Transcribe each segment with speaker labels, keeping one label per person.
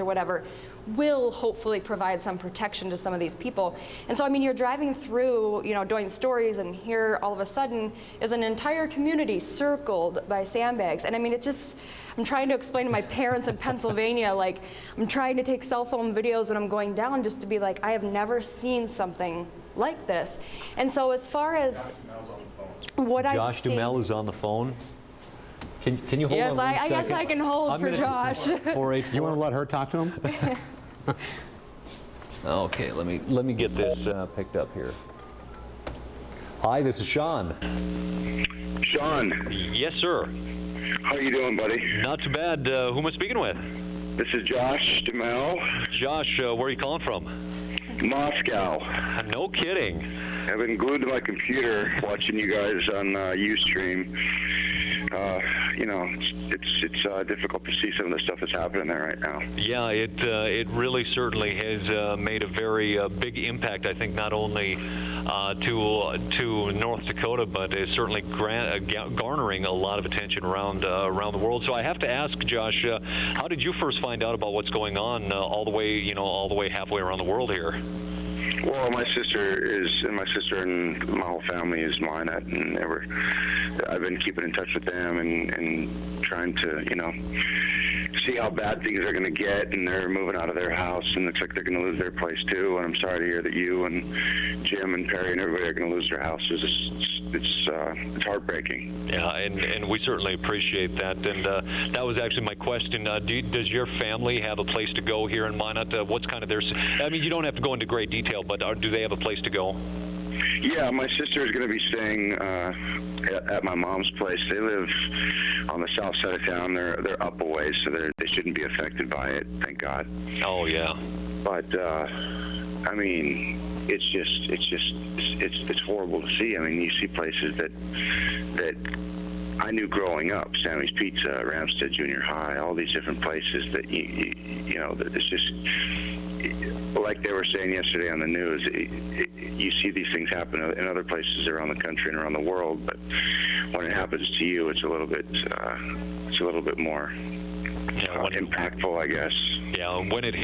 Speaker 1: or whatever will hopefully provide some protection to some of these people. And so, I mean, you're driving through, you know, doing stories, and here all of a sudden is an entire community circled by sandbags. And I mean, it just, I'm trying to explain to my parents in Pennsylvania, like, I'm trying to take cell phone videos when I'm going down just to be like, I have never seen something like this. And so as far as what I've
Speaker 2: Josh
Speaker 1: seen—
Speaker 2: Duhamel is on the phone. Can you hold
Speaker 1: Yes,
Speaker 2: on one
Speaker 1: I guess
Speaker 2: second?
Speaker 1: I can hold
Speaker 2: I'm
Speaker 1: for
Speaker 2: gonna-
Speaker 1: Josh.
Speaker 2: 484.
Speaker 3: You want to let her talk to him?
Speaker 2: Okay, let me get this picked up here. Hi, this is Shaun.
Speaker 4: Sean,
Speaker 5: Yes, sir.
Speaker 4: how you doing, buddy?
Speaker 5: Not too bad. Who am I speaking with?
Speaker 4: This is Josh Duhamel,
Speaker 5: Josh, where are you calling from?
Speaker 4: Moscow.
Speaker 5: No kidding.
Speaker 4: I've been glued to my computer watching you guys on Ustream. You know, it's difficult to see some of the stuff that's happening there right now.
Speaker 5: Yeah, it really certainly has made a very big impact, I think, not only to North Dakota, but it's certainly garnering a lot of attention around the world. So I have to ask, Josh, how did you first find out about what's going on all the way halfway around the world here?
Speaker 4: Well, my sister and my whole family is Minot, and I've been keeping in touch with them and trying to, you know, see how bad things are going to get, and they're moving out of their house, and it looks like they're going to lose their place too. And I'm sorry to hear that you and Jim and Perry and everybody are going to lose their houses. It's heartbreaking.
Speaker 5: Yeah, and we certainly appreciate that. And that was actually my question. Does your family have a place to go here in Minot? What's kind of their? I mean, you don't have to go into great detail, but do they have a place to go?
Speaker 4: Yeah, my sister is going to be staying at my mom's place. They live on the south side of town. They're up a ways, so they shouldn't be affected by it. Thank God.
Speaker 5: Oh yeah.
Speaker 4: But I mean, it's horrible to see. I mean, you see places that I knew growing up, Sammy's Pizza, Ramstead Junior High, all these different places that you know, that it's just like they were saying yesterday on the news. You see these things happen in other places around the country and around the world, but when it happens to you, it's a little bit more impactful, I guess.
Speaker 5: Yeah, when it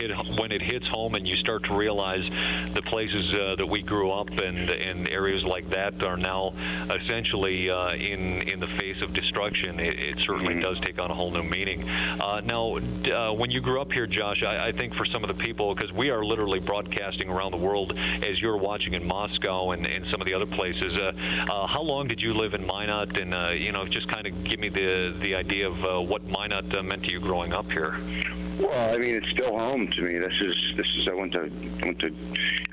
Speaker 5: hits home and you start to realize the places that we grew up and areas like that are now essentially in the face of destruction, it certainly does take on a whole new meaning. Now, when you grew up here, Josh, I think for some of the people, because we are literally broadcasting around the world as you're watching in Moscow and some of the other places, how long did you live in Minot? And you know, just kind of give me the idea of what Minot meant to you growing up here.
Speaker 4: Well, I mean, it's still home to me. This is. I went to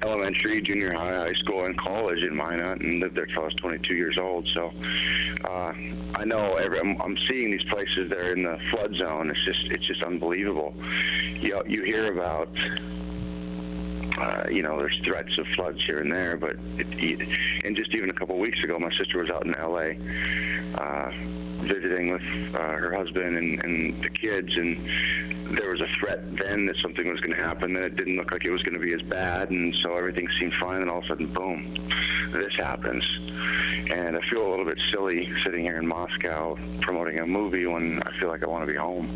Speaker 4: elementary, junior high school, and college in Minot, and lived there till I was 22 years old. So I know. I'm seeing these places that are in the flood zone. It's just unbelievable. You hear about. You know, there's threats of floods here and there, but and just even a couple of weeks ago, my sister was out in L.A. Visiting with her husband and the kids, and there was a threat then that something was going to happen. Then it didn't look like it was going to be as bad, and so everything seemed fine, and all of a sudden, boom, this happens. And I feel a little bit silly sitting here in Moscow promoting a movie when I feel like I want to be home.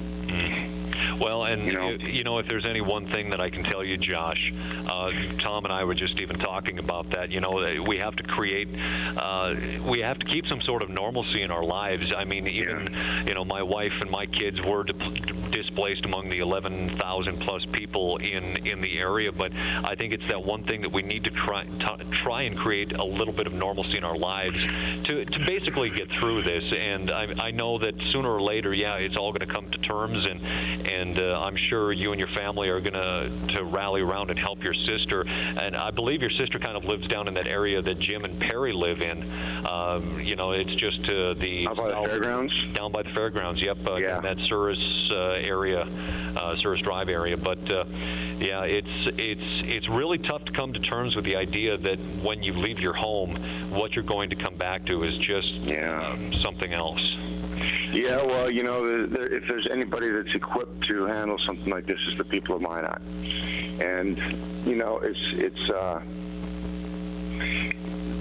Speaker 5: Well, and you know, if there's any one thing that I can tell you, Josh, Tom and I were just even talking about that. You know, we have to keep some sort of normalcy in our lives. I mean, even you know, my wife and my kids were displaced among the 11,000 plus people in the area, but I think it's that one thing that we need to try and create a little bit of normalcy in our lives to basically get through this. And I know that sooner or later, it's all going to come to terms, and I'm sure you and your family are going to rally around and help your sister. And I believe your sister kind of lives down in that area that Jim and Perry live in. You know, it's just the
Speaker 4: How about the fairgrounds?
Speaker 5: Down by the fairgrounds. Yep, in that Souris area, Souris Drive area. But it's really tough to come to terms with the idea that when you leave your home, what you're going to come back to is just something else.
Speaker 4: Yeah, well, you know, if there's anybody that's equipped to handle something like this, is the people of Minot. And, you know,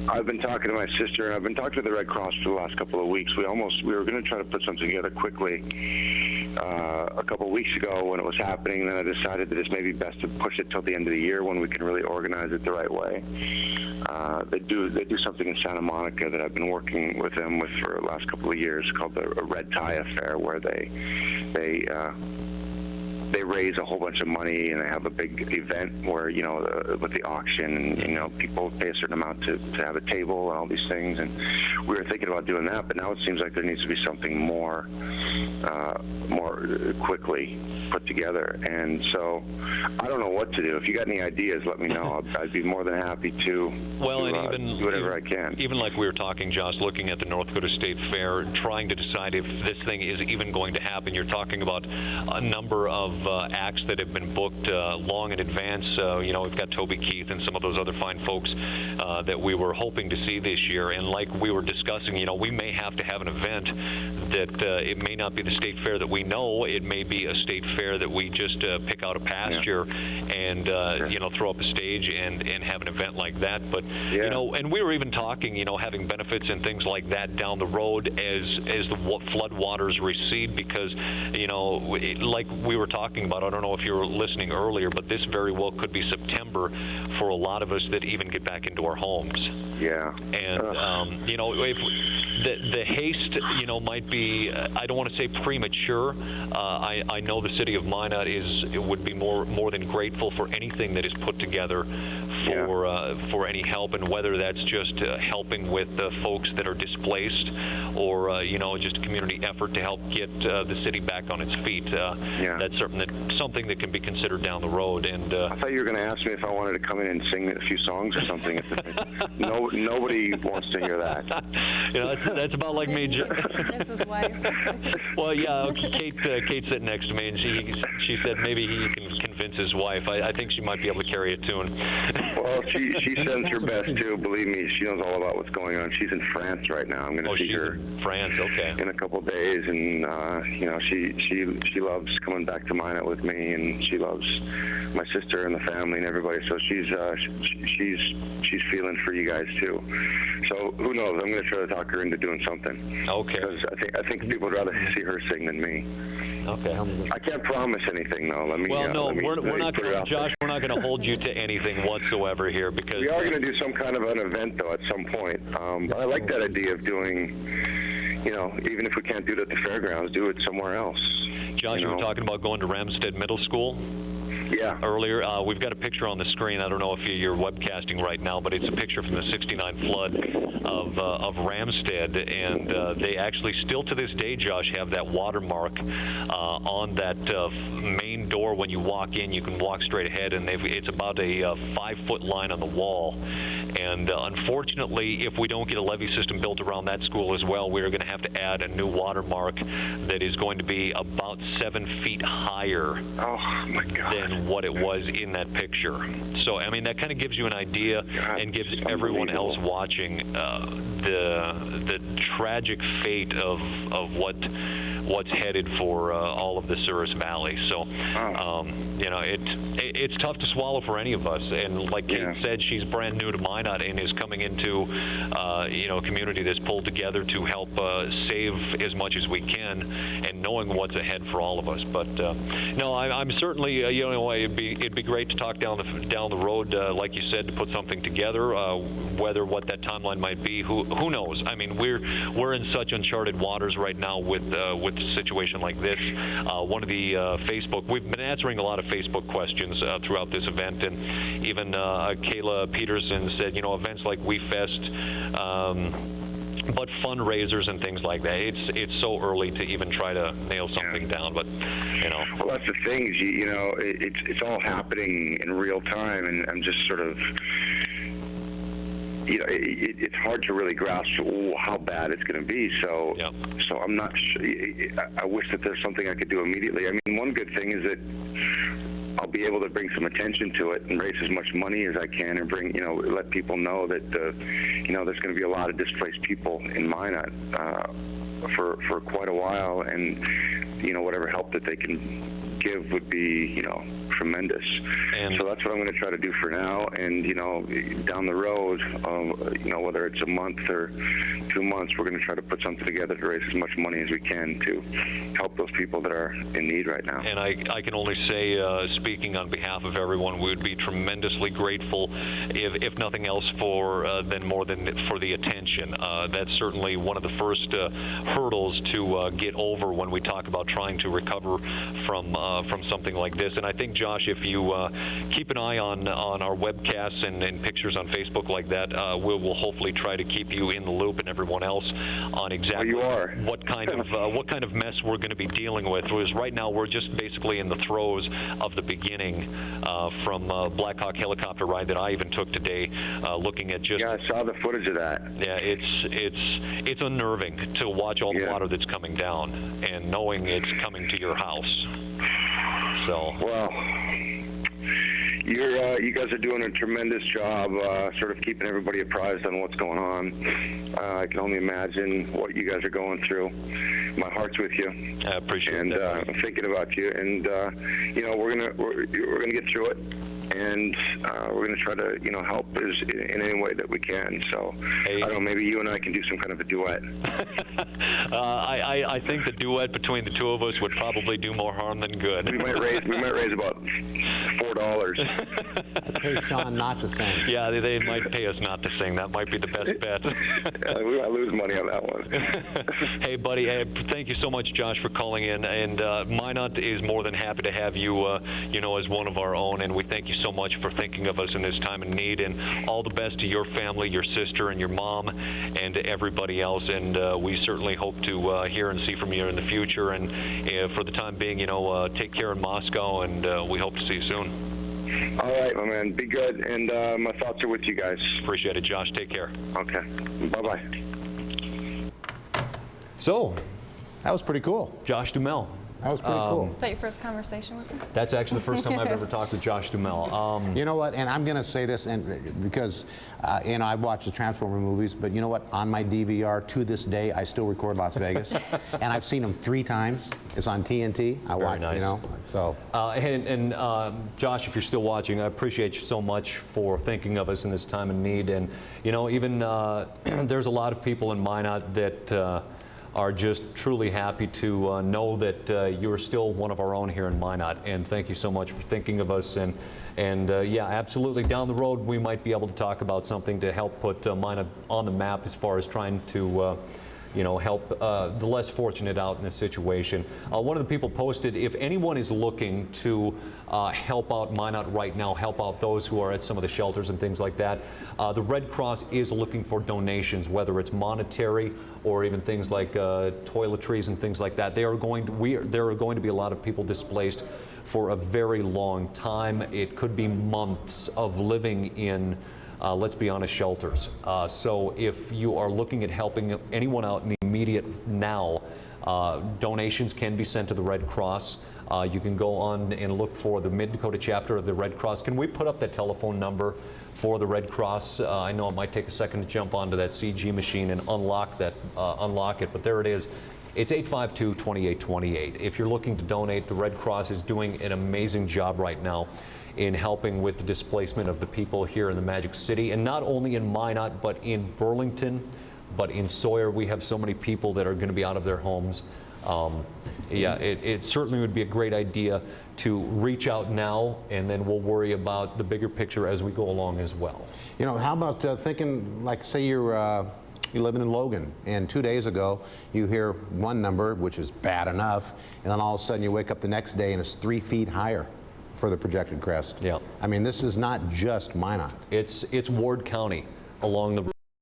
Speaker 4: I've been talking to my sister, and I've been talking to the Red Cross for the last couple of weeks. We were going to try to put something together quickly a couple of weeks ago when it was happening, and then I decided that it's maybe best to push it till the end of the year when we can really organize it the right way. They do something in Santa Monica that I've been working with them with for the last couple of years called the Red Tie Affair, where they raise a whole bunch of money, and they have a big event where, with the auction, and, people pay a certain amount to have a table and all these things. And we were thinking about doing that, but now it seems like there needs to be something more quickly put together. And so I don't know what to do. If you got any ideas, let me know. I'd be more than happy to do whatever I can.
Speaker 5: Even like we were talking, Josh, looking at the North Dakota State Fair, trying to decide if this thing is even going to happen. You're talking about a number of acts that have been booked long in advance. We've got Toby Keith and some of those other fine folks that we were hoping to see this year. And like we were discussing, we may have to have an event that it may not be the state fair that we know. It may be a state fair that we just pick out a pasture and throw up a stage and have an event like that. But and we were even talking, having benefits and things like that down the road as the flood waters recede, because like we were talking about, I don't know if you were listening earlier, but this very well could be September for a lot of us that even get back into our homes.
Speaker 4: Yeah.
Speaker 5: And if the haste might be, I don't want to say premature. I know the city of Minot would be more than grateful for anything that is put together for any help, and whether that's just helping with folks that are displaced, or just a community effort to help get the city back on its feet. That's something that can be considered down the road. And
Speaker 4: I thought you were going to ask me if I wanted to come in and sing a few songs or something. Nobody wants to hear that.
Speaker 5: That's about like me.
Speaker 1: Convince his wife.
Speaker 5: Well, yeah, Kate's sitting next to me, and she said maybe he can convince his wife. I think she might be able to carry a tune.
Speaker 4: Well, she sends her best too. Believe me, she knows all about what's going on. She's in France right now. I'm going to see her
Speaker 5: in France. Okay.
Speaker 4: In a couple of days, and she loves coming back to Minot with me, and she loves my sister and the family and everybody. So she's feeling for you guys too. So who knows? I'm going to try to talk her into doing something.
Speaker 5: Okay.
Speaker 4: Because I think people would rather see her sing than me.
Speaker 5: Okay.
Speaker 4: I can't promise anything, though.
Speaker 5: We're not going to, Josh. We're not going to hold you to anything whatsoever here, because
Speaker 4: we are going to do some kind of an event, though, at some point. But I like that idea of doing, even if we can't do it at the fairgrounds, do it somewhere else.
Speaker 5: Josh, you were talking about going to Ramstead Middle School.
Speaker 4: Yeah.
Speaker 5: Earlier, we've got a picture on the screen. I don't know if you're webcasting right now, but it's a picture from the '69 flood of Ramstead, and they actually still to this day, Josh, have that watermark on that main door. When you walk in, you can walk straight ahead, and it's about a 5-foot line on the wall. And unfortunately, if we don't get a levee system built around that school as well, we're going to have to add a new watermark that is going to be about 7 feet higher than what it was in that picture. So, that kind of gives you an idea, and gives everyone else watching the tragic fate of what's headed for all of the Souris Valley. So, it's tough to swallow for any of us. And like Kate said, she's brand new to Minot and is coming into a community that's pulled together to help save as much as we can, and knowing what's ahead for all of us. But I'm certainly it'd be great to talk down the road, like you said, to put something together. What that timeline might be, who knows? We're in such uncharted waters right now with a situation like this. One of the we've been answering a lot of Facebook questions throughout this event, and even Kayla Peterson said, events like We Fest, but fundraisers and things like that, it's so early to even try to nail something down. But
Speaker 4: well, that's the thing. It's all happening in real time, and I'm just sort of, it's hard to really grasp how bad it's going to be. So I'm not sure. I wish that there's something I could do immediately. One good thing is that I'll be able to bring some attention to it and raise as much money as I can, and bring, let people know that, there's going to be a lot of displaced people in Minot for quite a while, and, whatever help that they can give would be, tremendous.
Speaker 5: And
Speaker 4: so that's what I'm going to try to do for now. And, down the road, whether it's a month or 2 months, we're going to try to put something together to raise as much money as we can to help those people that are in need right now.
Speaker 5: And I can only say, speaking on behalf of everyone, we would be tremendously grateful, if nothing else, for the attention. That's certainly one of the first hurdles to get over when we talk about trying to recover from something like this. And I think, Josh, if you keep an eye on our webcasts and pictures on Facebook like that, we'll hopefully try to keep you in the loop and everyone else on exactly what kind of mess we're going to be dealing with. Because right now we're just basically in the throes of the beginning from Black Hawk helicopter ride that I even took today, looking at just.
Speaker 4: Yeah, I saw the footage of that.
Speaker 5: Yeah, it's unnerving to watch all the water that's coming down and knowing it's coming to your house. So.
Speaker 4: Well, you guys are doing a tremendous job, sort of keeping everybody apprised on what's going on. I can only imagine what you guys are going through. My heart's with you.
Speaker 5: I appreciate
Speaker 4: that.
Speaker 5: And
Speaker 4: I'm thinking about you. And we're gonna get through it. And we're going to try to, help in any way that we can. So, I don't know, maybe you and I can do some kind of a duet.
Speaker 5: I think the duet between the two of us would probably do more harm than good.
Speaker 4: We might raise about $4.
Speaker 3: I'd pay Shaun not to sing.
Speaker 5: Yeah, they might pay us not to sing. That might be the best bet.
Speaker 4: I lose money on that one.
Speaker 5: Hey, buddy, thank you so much, Josh, for calling in. And Minot is more than happy to have you, as one of our own. And we thank you so much for thinking of us in this time of need, and all the best to your family, your sister and your mom, and to everybody else. And we certainly hope to hear and see from you in the future. And for the time being, take care in Moscow, and we hope to see you soon.
Speaker 4: All right, my man. Be good, and my thoughts are with you guys.
Speaker 5: Appreciate it, Josh. Take care.
Speaker 4: Okay. Bye-bye.
Speaker 2: So,
Speaker 3: That was pretty cool.
Speaker 2: Josh Duhamel.
Speaker 3: That was pretty cool.
Speaker 1: Is that your first conversation with him?
Speaker 2: That's actually the first time I've ever talked with Josh Duhamel.
Speaker 3: You know what? And I'm going to say this, and because I've watched the Transformer movies, but you know what? On my DVR to this day, I still record Las Vegas, and I've seen them 3 times. It's on TNT. I watch,
Speaker 2: nice.
Speaker 3: So.
Speaker 2: Josh, if you're still watching, I appreciate you so much for thinking of us in this time of need. And even there's a lot of people in Minot that are just truly happy to know that you are still one of our own here in Minot. And thank you so much for thinking of us. And yeah, absolutely, down the road we might be able to talk about something to help put Minot on the map as far as trying to help the less fortunate out in this situation. One of the people posted, if anyone is looking to help out Minot right now, help out those who are at some of the shelters and things like that, the Red Cross is looking for donations, whether it's monetary or even things like toiletries and things like that. There are going to be a lot of people displaced for a very long time. It could be months of living in let's be honest, shelters. So if you are looking at helping anyone out in the immediate now, donations can be sent to the Red Cross. You can go on and look for the Mid-Dakota chapter of the Red Cross. Can we put up that telephone number for the Red Cross? I know it might take a second to jump onto that CG machine and unlock it, but there it is. It's 852-2828. If you're looking to donate, the Red Cross is doing an amazing job right now in helping with the displacement of the people here in the Magic City, and not only in Minot, but in Burlington, but in Sawyer. We have so many people that are going to be out of their homes. It certainly would be a great idea to reach out now, and then we'll worry about the bigger picture as we go along as well.
Speaker 3: How about thinking, like, say you're living in Logan, and 2 days ago you hear one number, which is bad enough, and then all of a sudden you wake up the next day and it's 3 feet higher for the projected crest.
Speaker 2: Yeah.
Speaker 3: I mean, this is not just Minot.
Speaker 2: It's Ward County along the